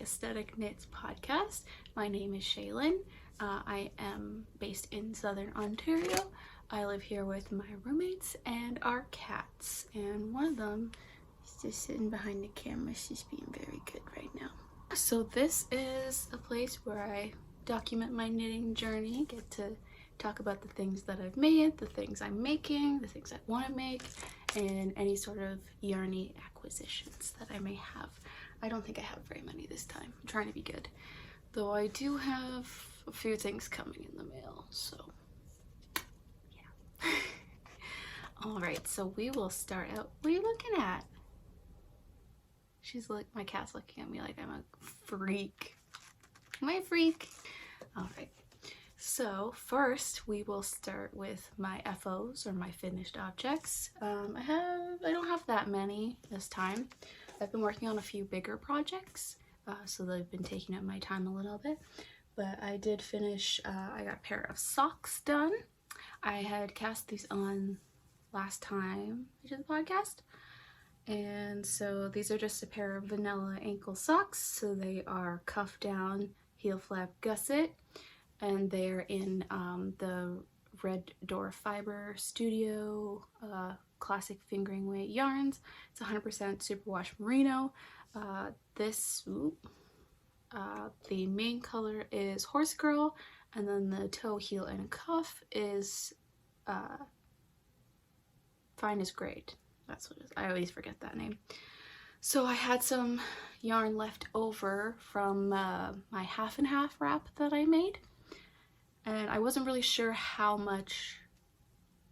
Esthetic Knits Podcast. My name is Shaelyno. I am based in Southern Ontario. I live here with my roommates and our cats, and one of them is just sitting behind the camera. She's being very good right now. So this is a place where I document my knitting journey, get to talk about the things that I've made, the things I'm making, the things I want to make, and any sort of yarny acquisitions that I may have. I don't think I have very many this time. I'm trying to be good. Though I do have a few things coming in the mail, so yeah. Alright, so we will start out. What are you looking at? She's like, my cat's looking at me like I'm a freak. Am I a freak? Alright. So first we will start with my FOs, or my finished objects. I don't have that many this time. I've been working on a few bigger projects, so they've been taking up my time a little bit. But I did finish, I got a pair of socks done. I had cast these on last time I did the podcast. And so these are just a pair of vanilla ankle socks. So they are cuff down, heel flap gusset. And they're in the Red Door Fibre Studio classic fingering weight yarns. It's 100% superwash merino. The main color is Horse Girl, and then the toe, heel, and cuff is Fine is Great. That's what it is. I always forget that name. So I had some yarn left over from my half and half wrap that I made. And I wasn't really sure how much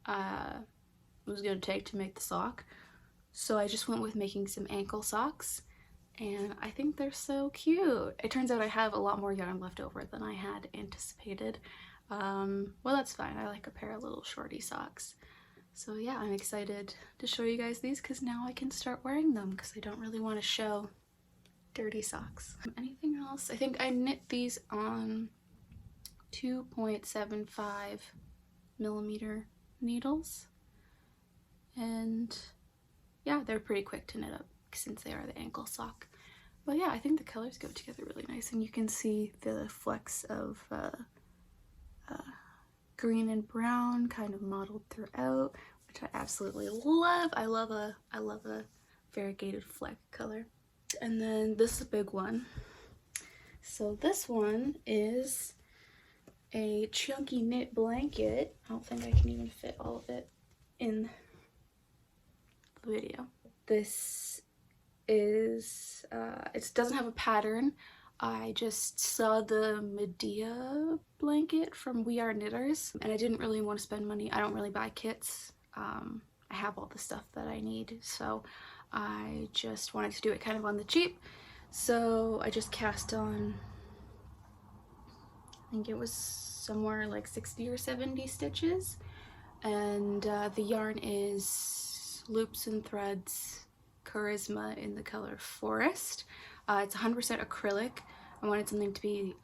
it was going to take to make the sock. So I just went with making some ankle socks. And I think they're so cute. It turns out I have a lot more yarn left over than I had anticipated. Well, that's fine. I like a pair of little shorty socks. So yeah, I'm excited to show you guys these because now I can start wearing them because I don't really want to show dirty socks. Anything else? I think I knit these on 2.75 millimeter needles, and yeah, they're pretty quick to knit up since they are the ankle sock. But yeah, I think the colors go together really nice, and you can see the flecks of green and brown kind of modeled throughout, which I absolutely love. I love a variegated fleck color. And then this is a big one. So this one is a chunky knit blanket. I don't think I can even fit all of it in the video. This is, it doesn't have a pattern. I just saw the Medea blanket from We Are Knitters, and I didn't really want to spend money. I don't really buy kits. I have all the stuff that I need, so I just wanted to do it kind of on the cheap. So I just cast on, I think it was somewhere like 60 or 70 stitches, and the yarn is Loops and Threads Charisma in the color Forest. It's 100% acrylic. I wanted something to be,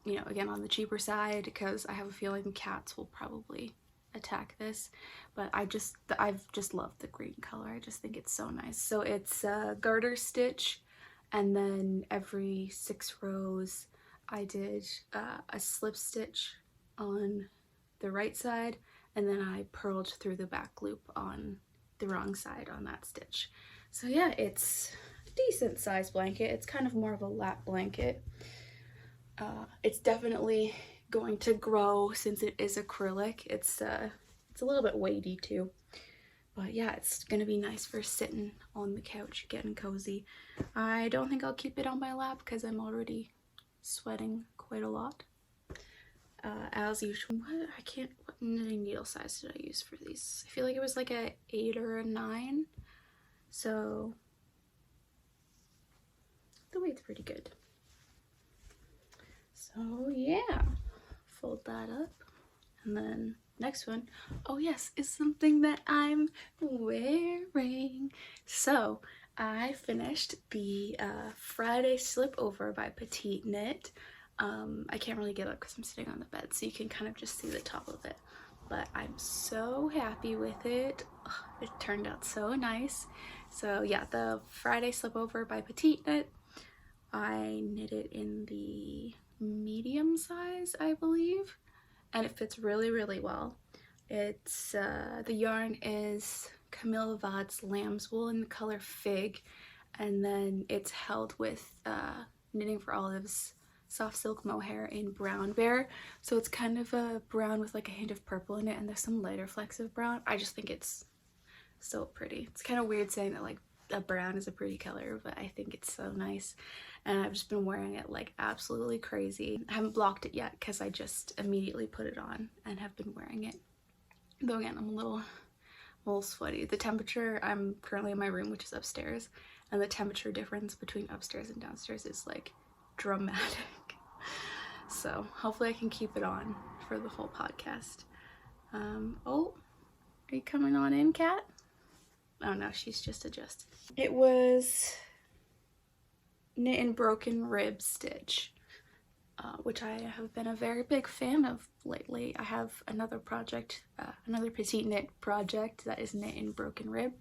you know, again on the cheaper side because I have a feeling cats will probably attack this, but I've just loved the green color. I just think it's so nice. So it's garter stitch, and then every 6 rows I did a slip stitch on the right side, and then I purled through the back loop on the wrong side on that stitch. So yeah, it's a decent sized blanket. It's kind of more of a lap blanket. It's definitely going to grow since it is acrylic. It's a little bit weighty too. But yeah, it's gonna be nice for sitting on the couch, getting cozy. I don't think I'll keep it on my lap because I'm already sweating quite a lot. As usual, what knitting needle size did I use for these? I feel like it was like a 8 or a 9. So the weight's pretty good. So yeah, fold that up, and then next one, oh yes, is something that I'm wearing. So I finished the Friday Slipover by PetiteKnit. I can't really get up because I'm sitting on the bed, so you can kind of just see the top of it. But I'm so happy with it. Ugh, it turned out so nice. So yeah, the Friday Slipover by PetiteKnit. I knit it in the medium size, I believe, and it fits really, really well. It's the yarn is Camilla Lambswool in the color Fig, and then it's held with Knitting for Olive's Soft Silk Mohair in Brown Bear. So it's kind of a brown with like a hint of purple in it, and there's some lighter flecks of brown. I just think it's so pretty. It's kind of weird saying that like a brown is a pretty color, but I think it's so nice, and I've just been wearing it like absolutely crazy. I haven't blocked it yet because I just immediately put it on and have been wearing it. Though again, I'm a little sweaty. The temperature, I'm currently in my room, which is upstairs, and the temperature difference between upstairs and downstairs is like dramatic. So hopefully I can keep it on for the whole podcast. Oh, are you coming on in, Kat? Oh no, she's just adjusted. It was knit in broken rib stitch, which I have been a very big fan of lately. I have another project, another PetiteKnit project that is knit in broken rib,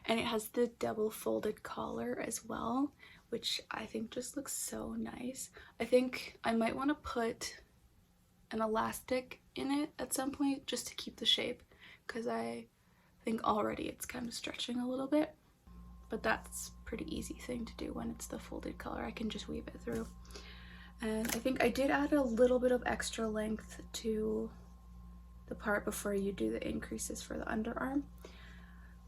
and it has the double folded collar as well, which I think just looks so nice. I think I might want to put an elastic in it at some point just to keep the shape, because I think already it's kind of stretching a little bit, but that's a pretty easy thing to do when it's the folded collar. I can just weave it through. And I think I did add a little bit of extra length to the part before you do the increases for the underarm,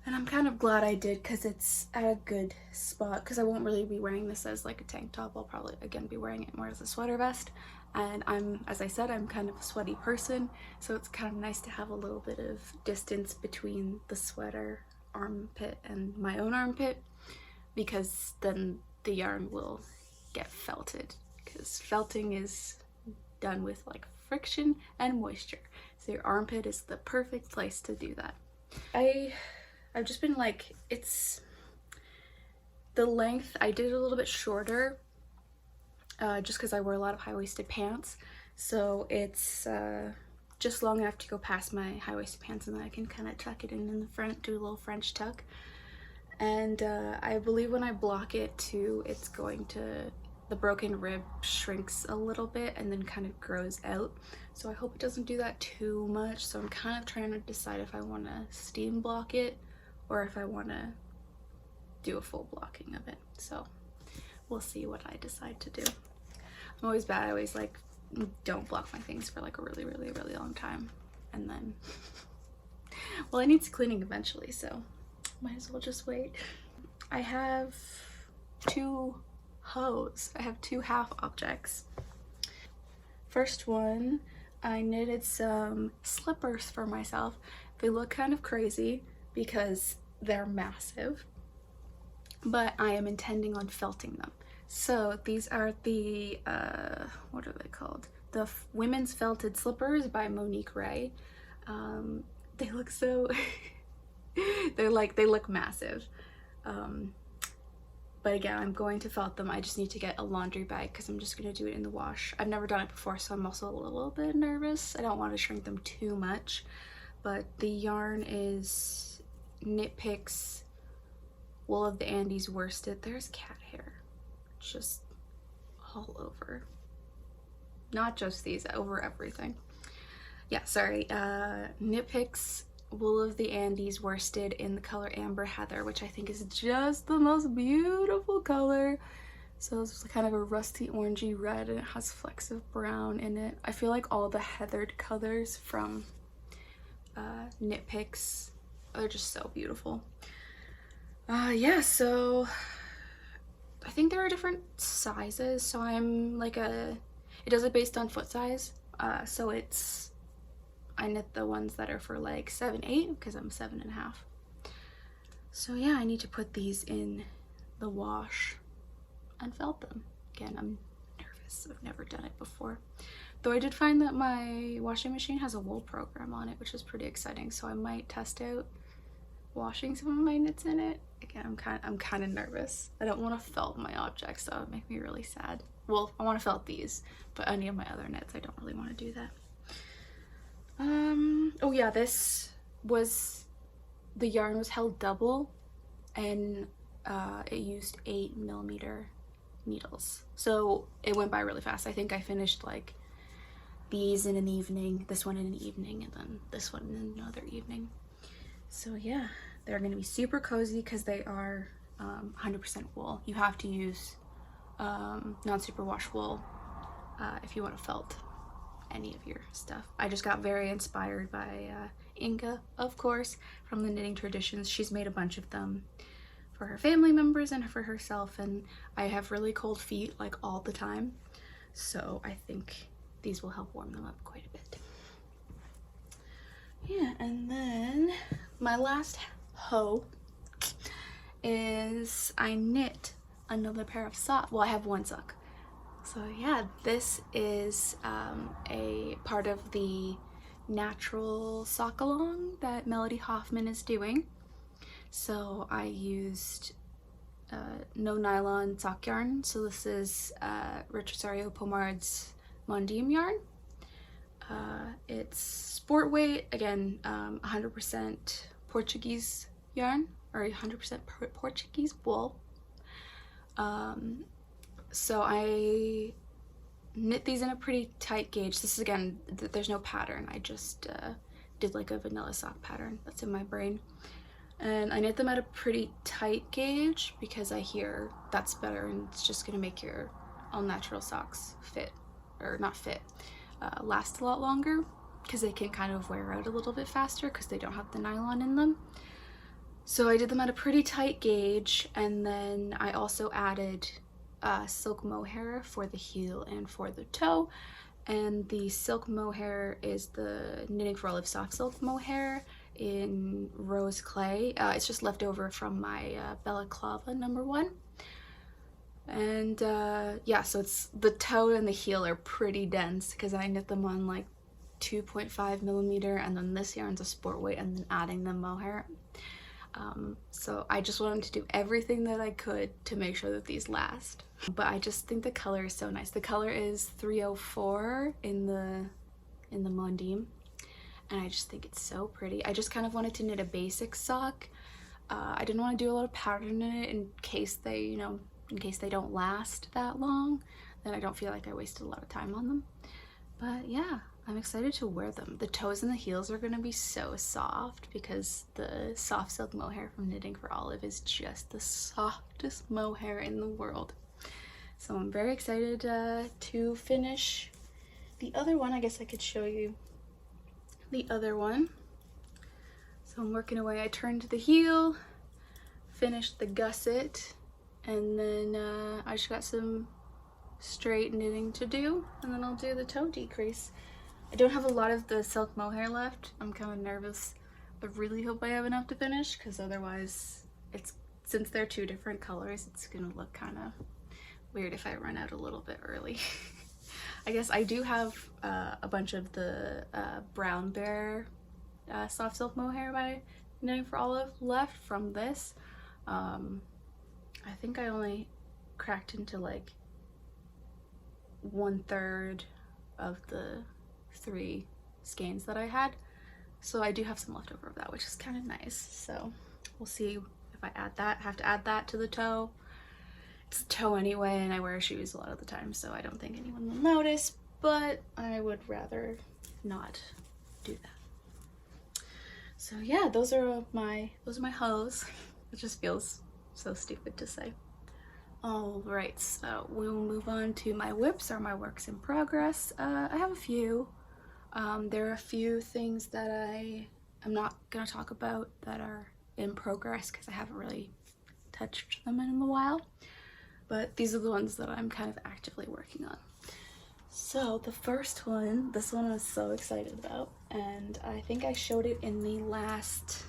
and I'm kind of glad I did because it's at a good spot, because I won't really be wearing this as like a tank top. I'll probably again be wearing it more as a sweater vest, and as I said, I'm kind of a sweaty person, so it's kind of nice to have a little bit of distance between the sweater armpit and my own armpit, because then the yarn will get felted, because felting is done with like friction and moisture, so your armpit is the perfect place to do that. I've just been like, it's the length, I did it a little bit shorter just because I wear a lot of high-waisted pants, so it's just long enough to go past my high-waisted pants, and then I can kind of tuck it in the front, do a little French tuck. And I believe when I block it too, it's going to, the broken rib shrinks a little bit and then kind of grows out, so I hope it doesn't do that too much. So I'm kind of trying to decide if I want to steam block it or if I want to do a full blocking of it, so we'll see what I decide to do. I'm always bad, I always like don't block my things for like a really long time, and then well, it needs cleaning eventually, so might as well just wait. I have two hose. I have two half objects. First one, I knitted some slippers for myself. They look kind of crazy because they're massive, but I am intending on felting them. So these are the what are they called? The Women's Felted Slippers by Monique Ray. They look so they look massive. But again, I'm going to felt them. I just need to get a laundry bag because I'm just going to do it in the wash. I've never done it before, so I'm also a little bit nervous. I don't want to shrink them too much. But the yarn is KnitPicks Wool of the Andes worsted. There's cat hair just all over. Not just these, over everything. Yeah, sorry. KnitPicks Wool of the Andes worsted in the color Amber Heather, which I think is just the most beautiful color. So it's kind of a rusty orangey red, and it has flecks of brown in it. I feel like all the heathered colors from KnitPicks are just so beautiful. Yeah, so I think there are different sizes, so I'm like it does it based on foot size, so I knit the ones that are for like 7'8" because I'm 7.5. So yeah, I need to put these in the wash and felt them. Again, I'm nervous, I've never done it before, though I did find that my washing machine has a wool program on it, which is pretty exciting, so I might test out washing some of my knits in it. Again, I'm kind of nervous. I don't want to felt my objects, that would make me really sad. Well, I want to felt these, but any of my other knits I don't really want to do that. Oh yeah, this was, the yarn was held double, and it used 8mm needles. So it went by really fast. I think I finished like these in an evening, this one in an evening, and then this one in another evening. So yeah, they're going to be super cozy because they are 100% wool. You have to use non-superwash wool if you want to felt any of your stuff. I just got very inspired by Inga, of course, from the Knitting Traditions. She's made a bunch of them for her family members and for herself, and I have really cold feet like all the time, so I think these will help warm them up quite a bit. Yeah, and then my last hoe is I knit another pair of socks. Well, I have one sock. So yeah, this is a part of the natural sock along that Melody Hoffman is doing. So I used no nylon sock yarn. So this is Retrosaria Pomar's Mondim yarn. It's sport weight, again, 100% Portuguese yarn, or 100% Portuguese wool. So I knit these in a pretty tight gauge. This is, again, there's no pattern. I just did like a vanilla sock pattern that's in my brain. And I knit them at a pretty tight gauge because I hear that's better, and it's just gonna make your all natural socks fit, or not fit, last a lot longer, because they can kind of wear out a little bit faster because they don't have the nylon in them. So I did them at a pretty tight gauge, and then I also added silk mohair for the heel and for the toe. And the silk mohair is the Knitting for Olive soft silk mohair in rose clay. It's just left over from my balaclava #1. And yeah, so it's the toe and the heel are pretty dense because I knit them on like 2.5 millimeter, and then this yarn's a sport weight, and then adding the mohair. So I just wanted to do everything that I could to make sure that these last. But I just think the color is so nice. The color is 304 in the Mondim, and I just think it's so pretty. I just kind of wanted to knit a basic sock. I didn't want to do a lot of pattern in it in case they, you know, in case they don't last that long. Then I don't feel like I wasted a lot of time on them. But yeah, I'm excited to wear them. The toes and the heels are gonna be so soft because the soft silk mohair from Knitting for Olive is just the softest mohair in the world. So I'm very excited to finish the other one. I guess I could show you the other one. So I'm working away. I turned the heel, finished the gusset, and then I just got some straight knitting to do, and then I'll do the toe decrease. I don't have a lot of the silk mohair left. I'm kind of nervous. I really hope I have enough to finish, because otherwise, since they're two different colors, it's gonna look kind of weird if I run out a little bit early. I guess I do have a bunch of the Brown Bear soft silk mohair by Knitting for Olive left from this. I think I only cracked into like 1/3 of the 3 skeins that I had, so I do have some left over of that, which is kind of nice. So we'll see if I add that. I have to add that to the toe. It's a toe anyway, and I wear shoes a lot of the time, so I don't think anyone will notice, but I would rather not do that. So yeah, those are my hoes. It just feels so stupid to say. All right, so we'll move on to my whips, or my works in progress. I have a few. There are a few things that I'm not gonna talk about that are in progress because I haven't really touched them in a while. But these are the ones that I'm kind of actively working on. So the first one, this one I was so excited about, and I think I showed it in the last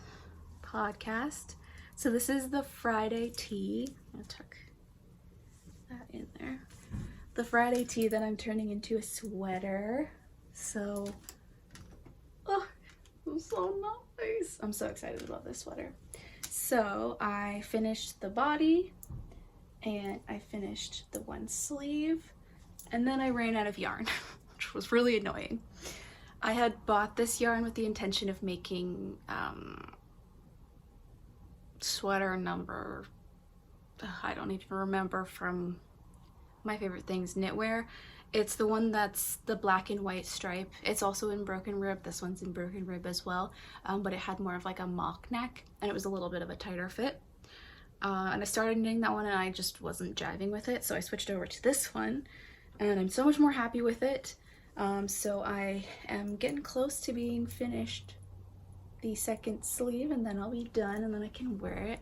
podcast. So this is the Friday tee. I took that in there. The Friday tee that I'm turning into a sweater. So, oh, it's so nice. I'm so excited about this sweater. So I finished the body, and I finished the one sleeve, and then I ran out of yarn, which was really annoying. I had bought this yarn with the intention of making sweater number, I don't even remember, from my favorite things knitwear. It's the one that's the black and white stripe. It's also in broken rib. This one's in broken rib as well, but it had more of like a mock neck, and it was a little bit of a tighter fit. And I started knitting that one and I just wasn't jiving with it, so I switched over to this one and I'm so much more happy with it. So I am getting close to being finished the second sleeve, and then I'll be done and then I can wear it.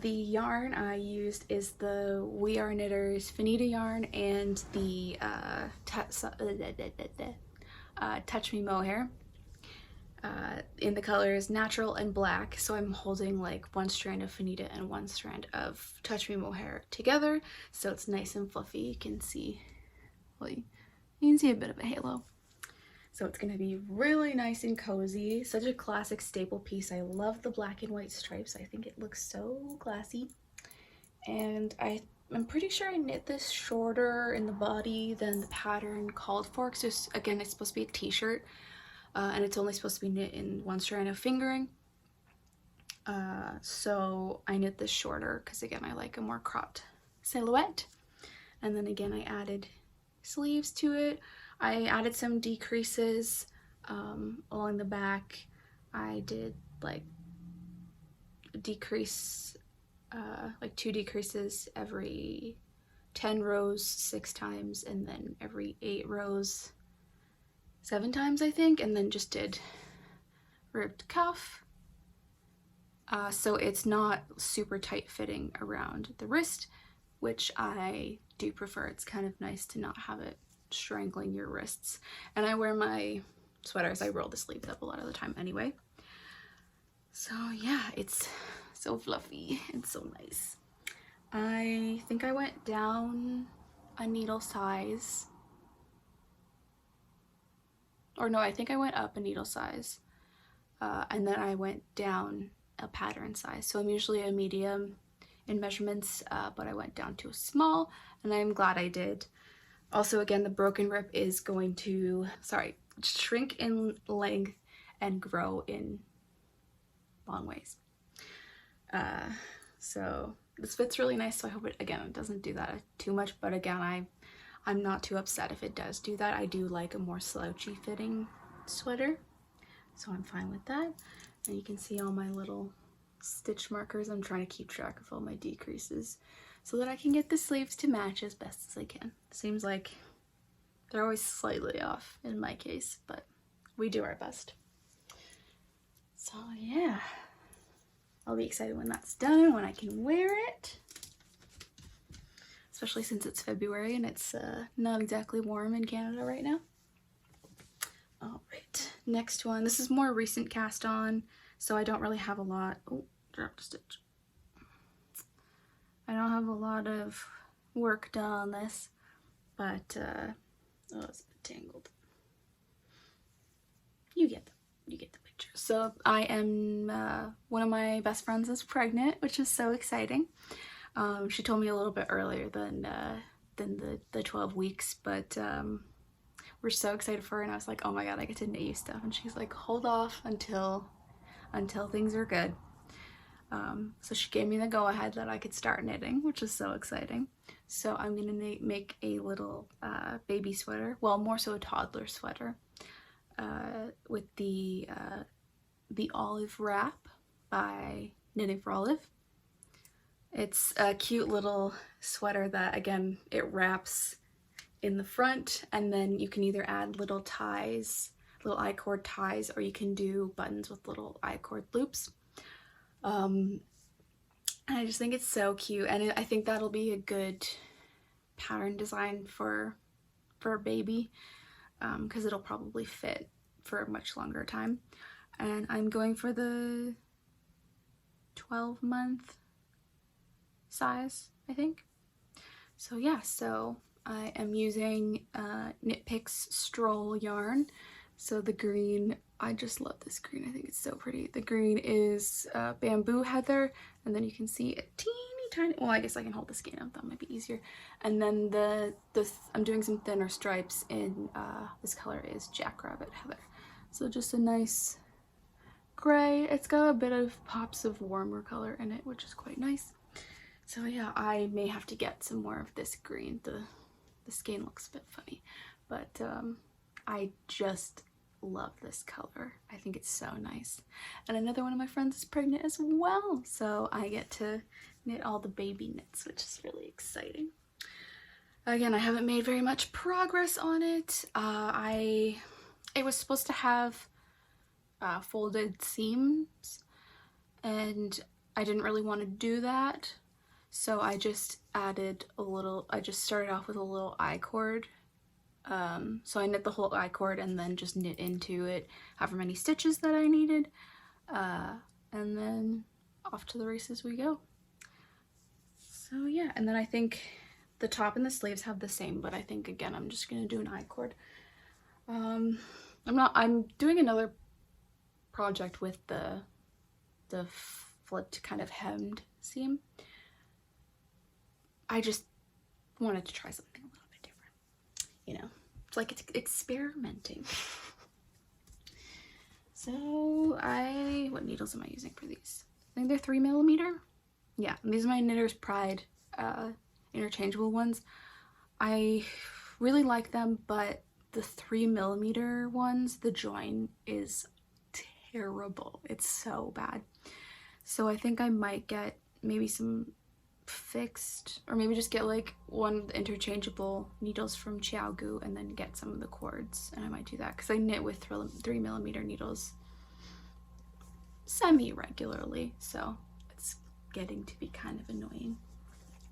The yarn I used is the We Are Knitters Finita yarn and the Touch Me Mohair. In the colors natural and black, so I'm holding like one strand of Finita and one strand of Touch Me Mohair together, so it's nice and fluffy. You can see, well, you can see a bit of a halo. So it's gonna be really nice and cozy. Such a classic staple piece. I love the black and white stripes. I think it looks so classy. And I'm pretty sure I knit this shorter in the body than the pattern called for, because again, it's supposed to be a t-shirt. And it's only supposed to be knit in one strand of fingering. So I knit this shorter because again, I like a more cropped silhouette. And then again, I added sleeves to it. I added some decreases along the back. I did like decrease, like 2 decreases every 10 rows 6 times, and then every 8 rows 7 times, I think, and then just did ribbed cuff. So it's not super tight fitting around the wrist, which I do prefer. It's kind of nice to not have it strangling your wrists. And I wear my sweaters, I roll the sleeves up a lot of the time anyway. So yeah, it's so fluffy and so nice. I think I went down a needle size. Or no, I think I went up a needle size, and then I went down a pattern size. So I'm usually a medium in measurements, but I went down to a small, and I'm glad I did. Also, again, the broken rib is going to, shrink in length and grow in long ways. So this fits really nice, so I hope it doesn't do that too much, but again, I'm not too upset if it does do that. I do like a more slouchy fitting sweater, so I'm fine with that. And you can see all my little stitch markers. I'm trying to keep track of all my decreases so that I can get the sleeves to match as best as I can. Seems like they're always slightly off in my case, but we do our best. So yeah, I'll be excited when that's done, when I can wear it. Especially since it's February and it's not exactly warm in Canada right now. All right, next one. This is more recent cast on, so I don't really have a lot. Oh, dropped a stitch. I don't have a lot of work done on this, but oh, it's a bit tangled. You get the picture. So I am one of my best friends is pregnant, which is so exciting. She told me a little bit earlier than the 12 weeks, but we're so excited for her, and I was like, oh my god, I get to knit you stuff, and she's like, hold off until things are good. So she gave me the go-ahead that I could start knitting, which is so exciting. So I'm gonna make a little baby sweater, well, more so a toddler sweater, with the Olive wrap by Knitting for Olive. It's a cute little sweater that, again, it wraps in the front, and then you can either add little ties, little I-cord ties, or you can do buttons with little I-cord loops. And I just think it's so cute, and I think that'll be a good pattern design for a baby, because it'll probably fit for a much longer time. And I'm going for the 12-month size, I think. So yeah, so I am using KnitPicks Stroll yarn. So the green, I just love this green. I think it's so pretty. The green is bamboo heather, and then you can see a teeny tiny, well, I guess I can hold the skein up, that might be easier. And then I'm doing some thinner stripes in, this color is jackrabbit heather. So just a nice gray. It's got a bit of pops of warmer color in it, which is quite nice. So yeah, I may have to get some more of this green. The skein looks a bit funny, but I just love this color. I think it's so nice. And another one of my friends is pregnant as well, so I get to knit all the baby knits, which is really exciting. Again, I haven't made very much progress on it. It was supposed to have folded seams, and I didn't really want to do that, so I just added a little, I just started off with a little I-cord. So I knit the whole I-cord and then just knit into it however many stitches that I needed, and then off to the races we go. So yeah, and then I think the top and the sleeves have the same, but I think again I'm just gonna do an I-cord. I'm doing another project with the flipped kind of hemmed seam. I just wanted to try something a little bit different, you know, it's like it's experimenting. So what needles am I using for these? I think they're 3mm. Yeah, these are my Knitter's Pride interchangeable ones. I really like them, but the 3mm ones, the join is terrible. It's so bad. So I think I might get maybe some fixed, or maybe just get like one of the interchangeable needles from Chiaogu and then get some of the cords, and I might do that because I knit with 3mm needles semi-regularly, so it's getting to be kind of annoying.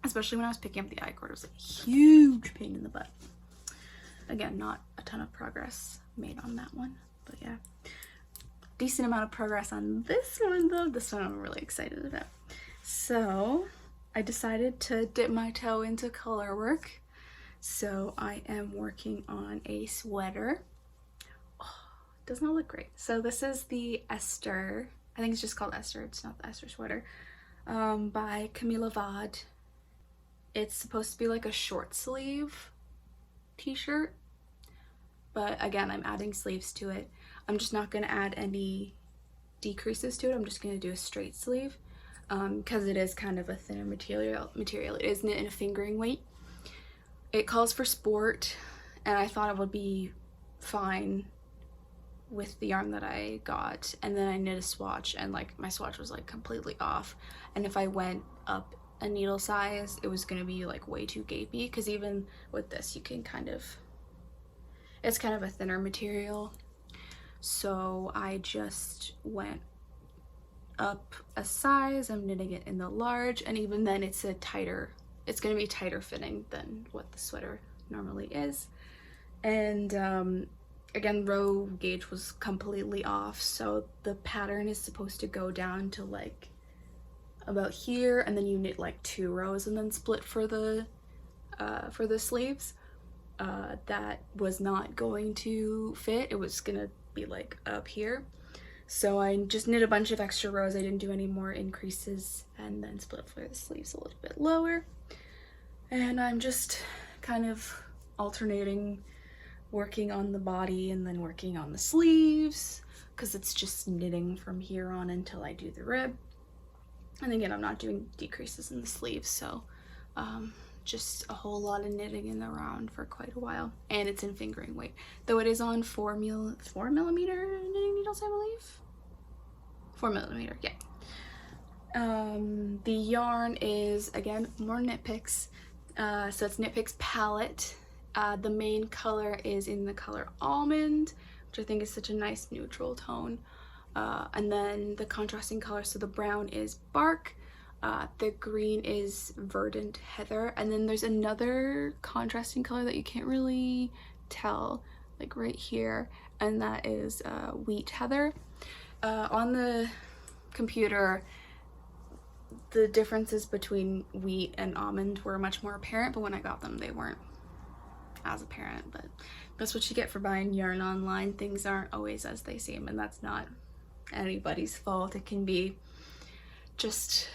Especially when I was picking up the I-cord, it was like a huge pain in the butt. Again, not a ton of progress made on that one, but yeah. Decent amount of progress on this one though. This one I'm really excited about. So I decided to dip my toe into color work. So I am working on a sweater. Oh, it does not look great. So this is the Esther, I think it's just called Esther, it's not the Esther sweater, by Camilla. It's supposed to be like a short sleeve t-shirt, but again, I'm adding sleeves to it. I'm just not going to add any decreases to it. I'm just going to do a straight sleeve because it is kind of a thinner material. It is knit in a fingering weight. It calls for sport, and I thought it would be fine with the yarn that I got, and then I knit a swatch, and like my swatch was like completely off, and if I went up a needle size it was gonna be like way too gapey, because even with this you can kind of, it's kind of a thinner material. So I just went up a size. I'm knitting it in the large, and even then it's a tighter, it's going to be tighter fitting than what the sweater normally is. And again, row gauge was completely off, so the pattern is supposed to go down to like about here, and then you knit like 2 rows and then split for the sleeves. That was not going to fit. It was gonna be like up here, so I just knit a bunch of extra rows. I didn't do any more increases, and then split for the sleeves a little bit lower. And I'm just kind of alternating working on the body and then working on the sleeves, because it's just knitting from here on until I do the rib. And again, I'm not doing decreases in the sleeves, so just a whole lot of knitting in the round for quite a while. And it's in fingering weight, though it is on 4mm knitting needles, I believe. 4mm, yeah. The yarn is, again, more KnitPicks. So it's KnitPicks palette. The main color is in the color Almond, which I think is such a nice neutral tone. And then the contrasting color, so the brown is Bark, the green is Verdant Heather, and then there's another contrasting color that you can't really tell, like right here, and that is Wheat Heather. On the computer, the differences between wheat and almond were much more apparent, but when I got them they weren't as apparent. But that's what you get for buying yarn online. Things aren't always as they seem, and that's not anybody's fault. It can be just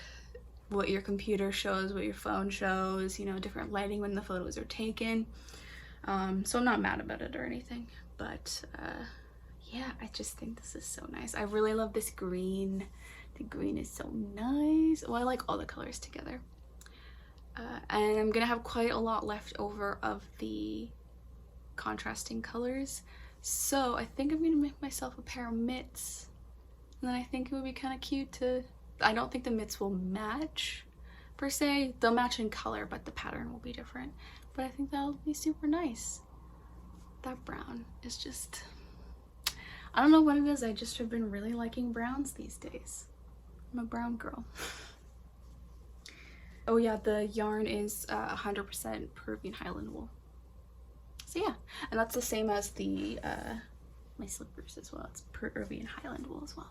what your computer shows, what your phone shows, you know, different lighting when the photos are taken. So I'm not mad about it or anything, but yeah, I just think this is so nice. I really love this green. The green is so nice. Well, I like all the colors together. and I'm gonna have quite a lot left over of the contrasting colors, so I think I'm gonna make myself a pair of mitts, and then I think it would be kind of cute to, I don't think the mitts will match per se, they'll match in color but the pattern will be different, but I think that'll be super nice. That brown is just, I don't know what it is, I just have been really liking browns these days. I'm a brown girl. Oh yeah, the yarn is 100% Peruvian Highland wool. So yeah, and that's the same as the my slippers as well. It's Peruvian Highland wool as well.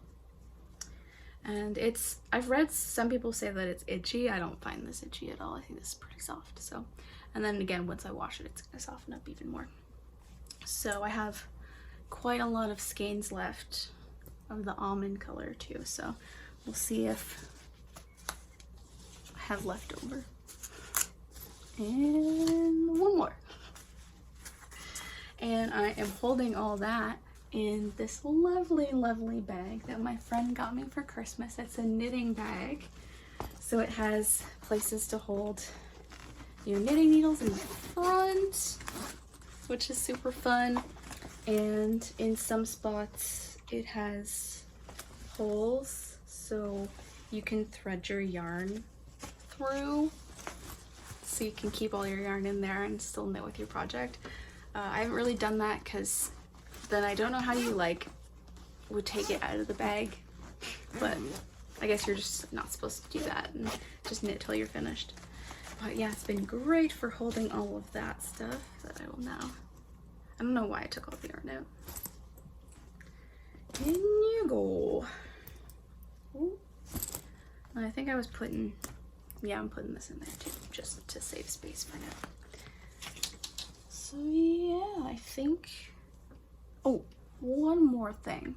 And it's, I've read some people say that it's itchy. I don't find this itchy at all. I think this is pretty soft. So, and then again, once I wash it, it's gonna soften up even more. So I have quite a lot of skeins left of the almond color too. So we'll see if I have leftover. And one more. And I am holding all that in this lovely, lovely bag that my friend got me for Christmas. It's a knitting bag. So it has places to hold your knitting needles in the front, which is super fun. And in some spots it has holes so you can thread your yarn through, so you can keep all your yarn in there and still knit with your project. I haven't really done that because then I don't know how you would take it out of the bag, but I guess you're just not supposed to do that and just knit till you're finished. But yeah, it's been great for holding all of that stuff that I will now, I don't know why I took all the yarn out. In you go. Ooh. I think I was putting, yeah, I'm putting this in there too, just to save space for now. So yeah, I think, oh, one more thing.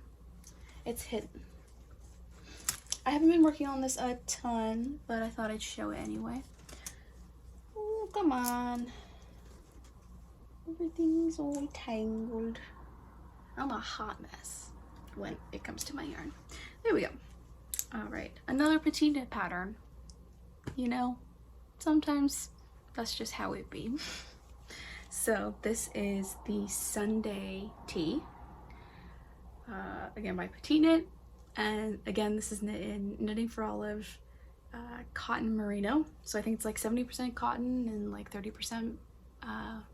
It's hidden. I haven't been working on this a ton, but I thought I'd show it anyway. Oh, come on. Everything's all tangled. I'm a hot mess when it comes to my yarn. There we go. All right, another PetiteKnit pattern. You know, sometimes that's just how it be. So this is the Sunday tee, again by PetiteKnit, and again this is knit in Knitting for Olive cotton merino. So I think it's like 70% cotton and like 30%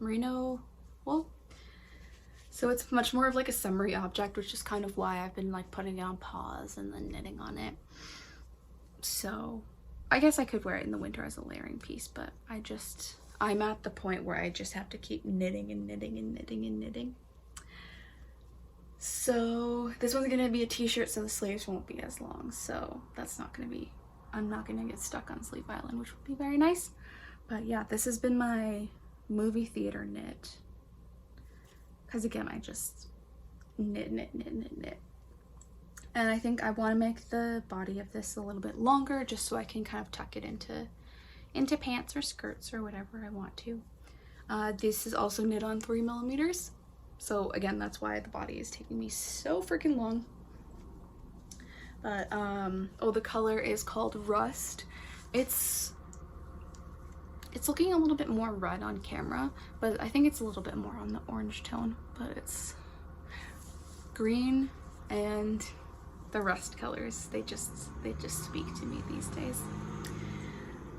merino wool. So it's much more of like a summery object, which is kind of why I've been like putting it on pause and then knitting on it. So I guess I could wear it in the winter as a layering piece, but I'm at the point where I just have to keep knitting and knitting and knitting and knitting. So this one's gonna be a t-shirt, so the sleeves won't be as long. So that's not gonna be, I'm not gonna get stuck on Sleep Island, which would be very nice. But yeah, this has been my movie theater knit. Because again, I just knit, knit, knit, knit, knit. And I think I want to make the body of this a little bit longer just so I can kind of tuck it into pants or skirts or whatever I want to. This is also knit on 3mm. So again, that's why the body is taking me so freaking long. But, oh, the color is called Rust. It's looking a little bit more red on camera, but I think it's a little bit more on the orange tone, but it's green and the rust colors, they just speak to me these days.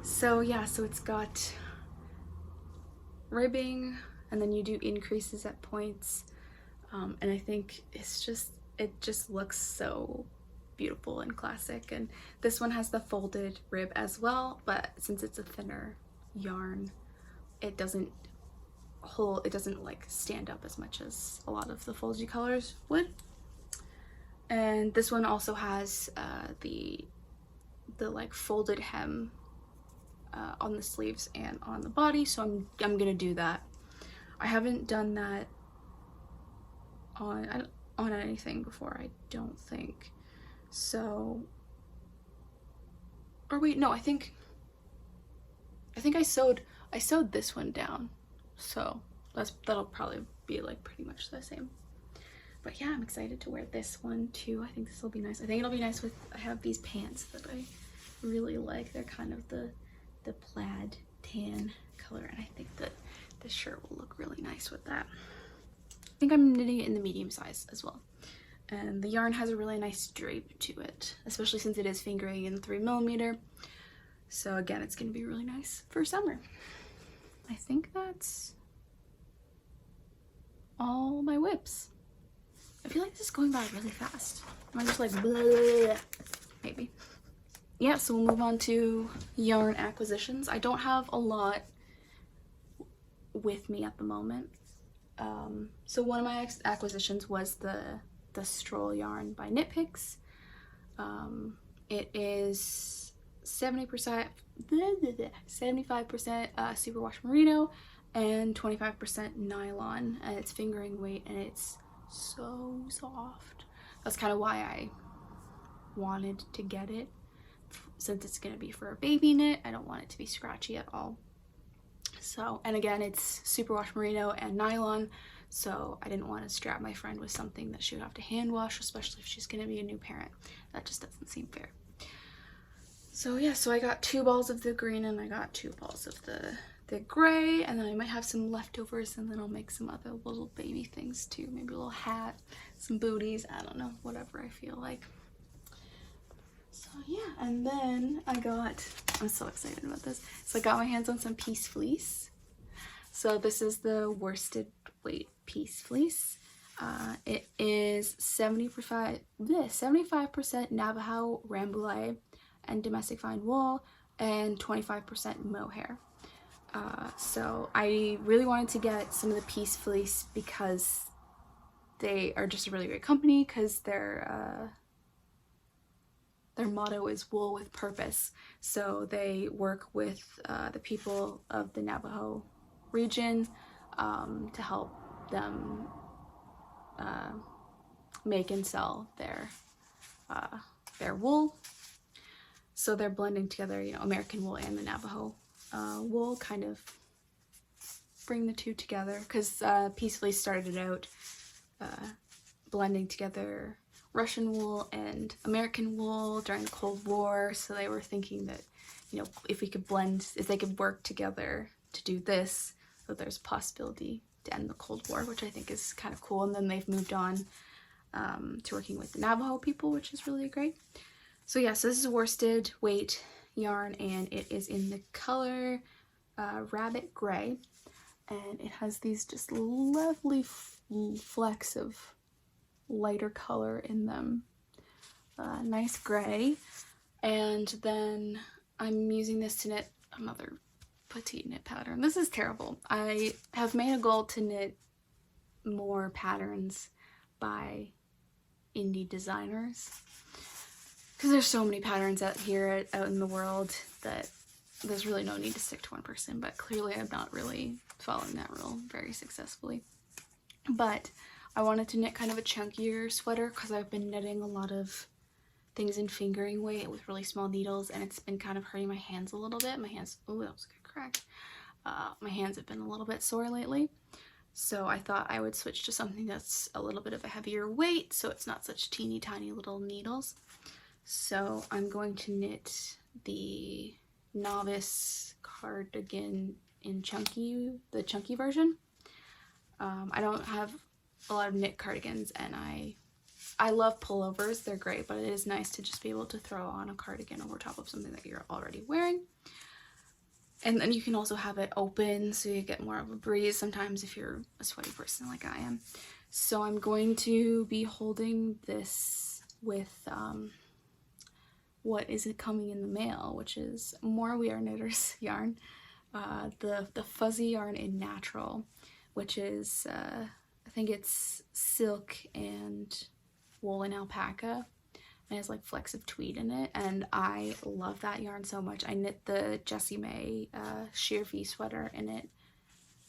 So yeah, so it's got ribbing and then you do increases at points, and I think it just looks so beautiful and classic. And this one has the folded rib as well, but since it's a thinner yarn, it doesn't like stand up as much as a lot of the foldy colors would. And this one also has the like folded hem on the sleeves and on the body, so I'm gonna do that. I haven't done that on anything before, I don't think. So, or wait, no, I think I sewed this one down, so that'll probably be like pretty much the same. But yeah, I'm excited to wear this one too. I think this will be nice. I think it'll be nice with, I have these pants that I really like. They're kind of the plaid tan color, and I think that this shirt will look really nice with that. I think I'm knitting it in the medium size as well. And the yarn has a really nice drape to it, especially since it is fingering in 3mm. So again, it's going to be really nice for summer. I think that's all my whips. I feel like this is going by really fast. Am I just like blah, blah, blah? Maybe. Yeah, so we'll move on to yarn acquisitions. I don't have a lot with me at the moment. So one of my acquisitions was the Stroll yarn by KnitPicks. It is 75% superwash merino and 25% nylon, and it's fingering weight, and it's so soft. That's kind of why I wanted to get it, since it's going to be for a baby knit. I don't want it to be scratchy at all. So, and again, it's superwash merino and nylon, so I didn't want to strap my friend with something that she would have to hand wash, especially if she's going to be a new parent. That just doesn't seem fair. So yeah, so I got 2 balls of the green and I got 2 balls of the gray, and then I might have some leftovers, and then I'll make some other little baby things too. Maybe a little hat, some booties, I don't know, whatever I feel like. So yeah, and then I'm so excited about this. So I got my hands on some piece fleece. So this is the worsted weight piece fleece. It is 75% Navajo Rambouillet and domestic fine wool and 25% mohair. So I really wanted to get some of the piece fleece because they are just a really great company, because their motto is wool with purpose. So they work with the people of the Navajo region to help them make and sell their wool. So they're blending together, you know, American wool and the Navajo wool, kind of bring the two together, because Piece Fleece started out blending together Russian wool and American wool during the Cold War. So they were thinking that, you know, if they could work together to do this, that there's a possibility to end the Cold War, which I think is kind of cool. And then they've moved on to working with the Navajo people, which is really great. So yeah, so this is a worsted weight yarn, and it is in the color Rabbit Gray, and it has these just lovely flecks of lighter color in them. Nice gray. And then I'm using this to knit another PetiteKnit pattern. This is terrible. I have made a goal to knit more patterns by indie designers, because there's so many patterns out in the world that there's really no need to stick to one person, but clearly I'm not really following that rule very successfully. But I wanted to knit kind of a chunkier sweater, because I've been knitting a lot of things in fingering weight with really small needles, and it's been kind of hurting my hands a little bit. My hands, oh, that was a good crack. My hands have been a little bit sore lately. So I thought I would switch to something that's a little bit of a heavier weight, so it's not such teeny tiny little needles. So I'm going to knit the Novice cardigan in the chunky version. I don't have a lot of knit cardigans, and I love pullovers. They're great, but it is nice to just be able to throw on a cardigan over top of something that you're already wearing. And then you can also have it open, so you get more of a breeze sometimes if you're a sweaty person like I am. So I'm going to be holding this with what is coming in the mail, which is more We Are Knitters yarn. The fuzzy yarn in Natural, which is, I think it's silk and wool and alpaca. And it has like flecks of tweed in it, and I love that yarn so much. I knit the Jessie May sheer V sweater in it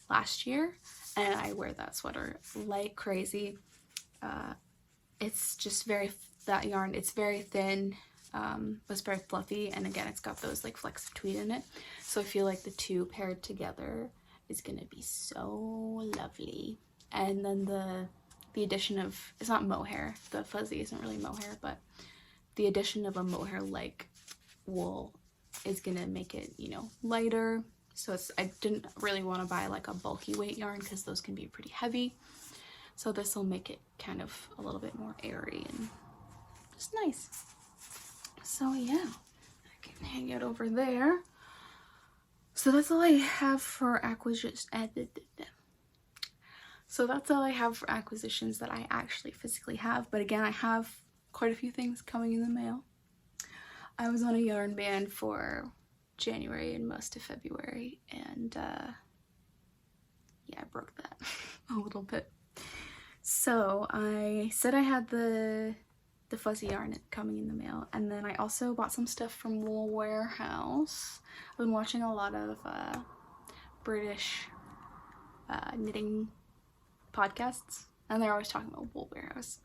last year, and I wear that sweater like crazy. It's just that yarn, it's very thin, but it's very fluffy, and again, it's got those like flecks of tweed in it. So I feel like the two paired together is gonna be so lovely. And then the addition of, it's not mohair, the fuzzy isn't really mohair, but the addition of a mohair like wool is gonna make it, you know, lighter, So I didn't really want to buy like a bulky weight yarn because those can be pretty heavy. So this will make it kind of a little bit more airy and just nice. So yeah, I can hang it over there. So that's all I have for acquisitions. So that's all I have for acquisitions that I actually physically have. But again, I have quite a few things coming in the mail. I was on a yarn ban for January and most of February, and yeah, I broke that a little bit. So I said I had the fuzzy yarn coming in the mail, and then I also bought some stuff from Wool Warehouse. I've been watching a lot of British knitting podcasts, and they're always talking about Wool Warehouse,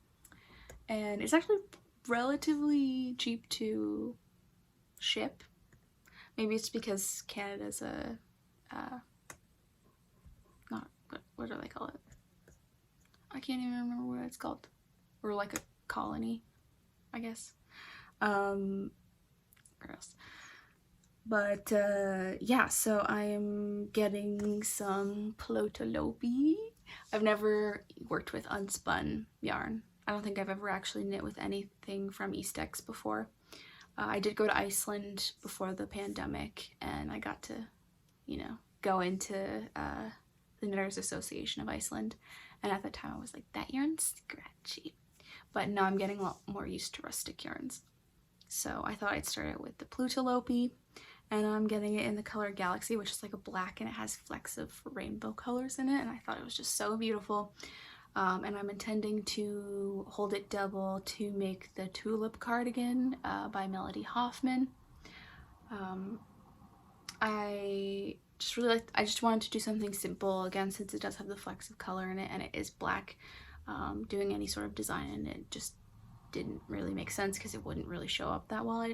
and it's actually relatively cheap to ship. Maybe it's because Canada's a not, what do they call it? I can't even remember what it's called. Or like a colony, I guess. Where else? But yeah, so I am getting some Plotalopi. I've never worked with unspun yarn. I don't think I've ever actually knit with anything from Eastex before. I did go to Iceland before the pandemic, and I got to, you know, go into the Knitters Association of Iceland, and at the time I was like, that yarn's scratchy. But now I'm getting a lot more used to rustic yarns. So I thought I'd start it with the Plutalopi, and I'm getting it in the color Galaxy, which is like a black, and it has flecks of rainbow colors in it, and I thought it was just so beautiful. And I'm intending to hold it double to make the Tulip cardigan by Melody Hoffman. I just wanted to do something simple, again, since it does have the flecks of color in it and it is black. Doing any sort of design in it just didn't really make sense because it wouldn't really show up that well.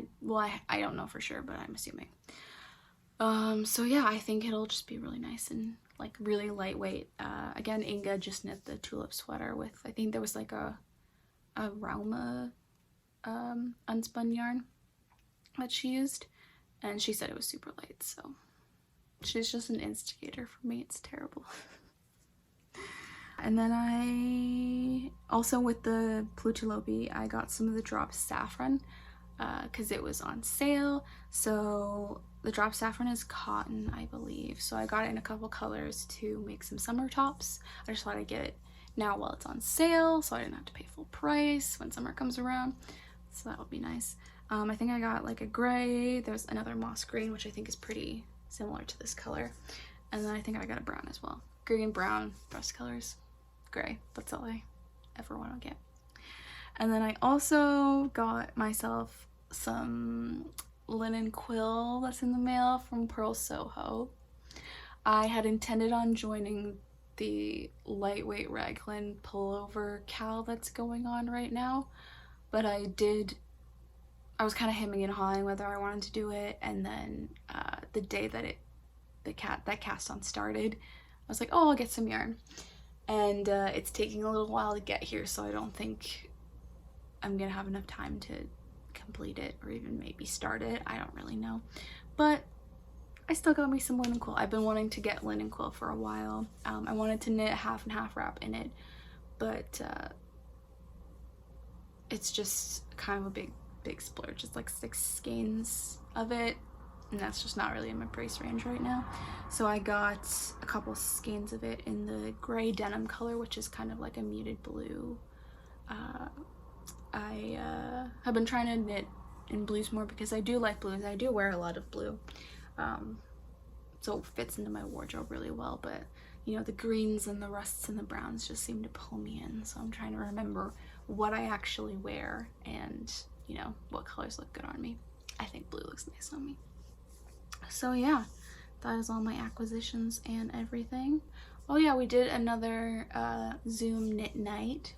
I don't know for sure, but I'm assuming. So yeah, I think it'll just be really nice and like really lightweight. Again, Inga just knit the tulip sweater with, I think there was like a Rauma unspun yarn that she used, and she said it was super light, so she's just an instigator for me. It's terrible. And then I also, with the Plutalopi, I got some of the drop saffron because it was on sale. So the drop saffron is cotton, I believe, so I got it in a couple colors to make some summer tops. I just thought I'd get it now while it's on sale so I didn't have to pay full price when summer comes around, so that would be nice. I think I got like a gray, there's another moss green which I think is pretty similar to this color, and then I think I got a brown as well. Green, brown, breast colors, gray, that's all I ever want to get. And then I also got myself some linen quill that's in the mail from Pearl Soho. I had intended on joining the lightweight raglan pullover cal that's going on right now, but I was kind of hemming and hawing whether I wanted to do it, and then the day that that cast on started, I was like, oh, I'll get some yarn, and it's taking a little while to get here, so I don't think I'm gonna have enough time to complete it or even maybe start it. I don't really know, but I still got me some linen quill. I've been wanting to get linen quill for a while. I wanted to knit half and half wrap in it, but it's just kind of a big splurge. It's like 6 skeins of it, and that's just not really in my price range right now. So I got a couple skeins of it in the gray denim color, which is kind of like a muted blue. I have been trying to knit in blues more because I do like blues. I do wear a lot of blue, so it fits into my wardrobe really well, but you know, the greens and the rusts and the browns just seem to pull me in, so I'm trying to remember what I actually wear and, you know, what colors look good on me. I think blue looks nice on me. So yeah, that is all my acquisitions and everything. Oh yeah, we did another Zoom knit night.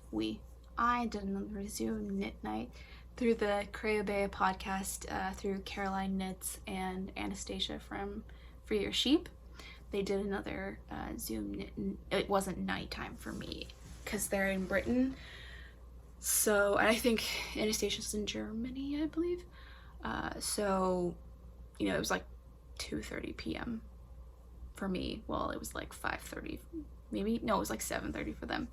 I did another Zoom knit night through the Creabea podcast, through Caroline Knits and Anastasia from Free Your Sheep. They did another Zoom knit. It wasn't nighttime for me because they're in Britain. So, and I think Anastasia's in Germany, I believe. So, you know, it was like 2:30 p.m. for me. Well, it was like 5:30, maybe, no, it was like 7:30 for them.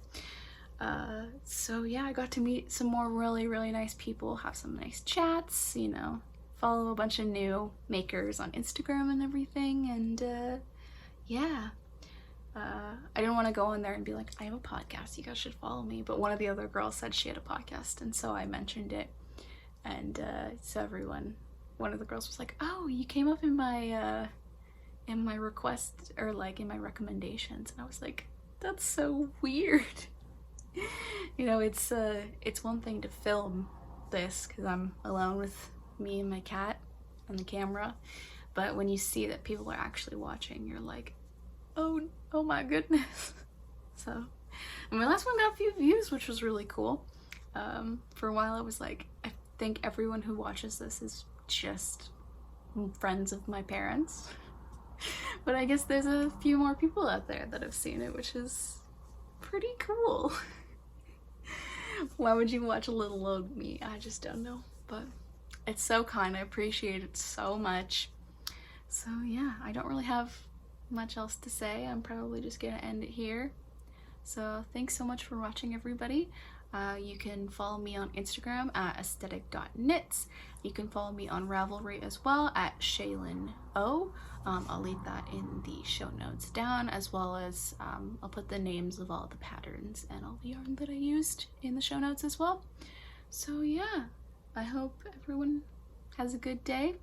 So yeah, I got to meet some more really, really nice people, have some nice chats, you know, follow a bunch of new makers on Instagram and everything, and yeah. I didn't want to go in there and be like, I have a podcast, you guys should follow me, but one of the other girls said she had a podcast, and so I mentioned it, and so one of the girls was like, oh, you came up in my request, or like in my recommendations, and I was like, that's so weird. You know, it's one thing to film this because I'm alone with me and my cat and the camera, but when you see that people are actually watching, you're like, oh my goodness. So, and my last one got a few views, which was really cool. For a while I was like, I think everyone who watches this is just friends of my parents. But I guess there's a few more people out there that have seen it, which is pretty cool. Why would you watch a little old me? I just don't know. But it's so kind. I appreciate it so much. So yeah, I don't really have much else to say. I'm probably just gonna end it here. So thanks so much for watching, everybody. You can follow me on Instagram at aesthetic.knits. You can follow me on Ravelry as well at shaelyno. I'll leave that in the show notes down, as well as I'll put the names of all the patterns and all the yarn that I used in the show notes as well. So yeah, I hope everyone has a good day,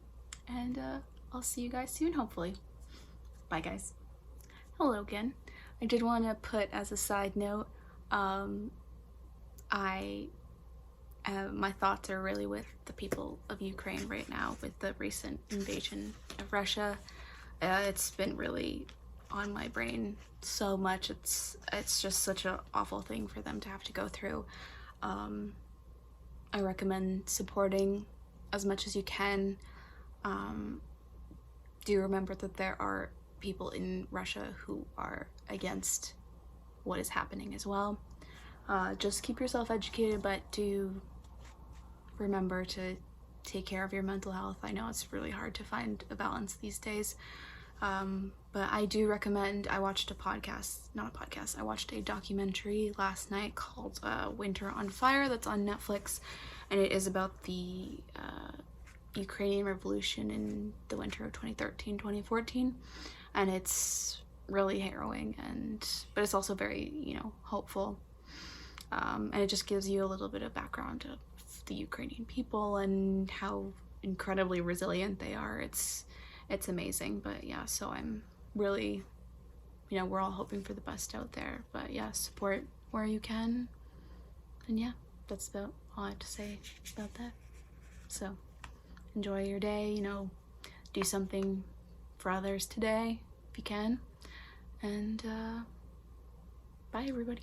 and I'll see you guys soon, hopefully. Bye guys. Hello again. I did want to put as a side note, my thoughts are really with the people of Ukraine right now with the recent invasion of Russia. It's been really on my brain so much. It's just such an awful thing for them to have to go through. I recommend supporting as much as you can. Do remember that there are people in Russia who are against what is happening as well. Just keep yourself educated, but do remember to take care of your mental health. I know it's really hard to find a balance these days, but I do recommend, I watched a documentary last night called Winter on Fire that's on Netflix, and it is about the Ukrainian Revolution in the winter of 2013-2014, and it's really harrowing, but it's also very, you know, hopeful, and it just gives you a little bit of background of the Ukrainian people and how incredibly resilient they are. It's amazing. But yeah, so I'm really, you know, we're all hoping for the best out there, but yeah, support where you can, and yeah, that's about all I have to say about that. So enjoy your day, you know, do something for others today if you can, and bye everybody.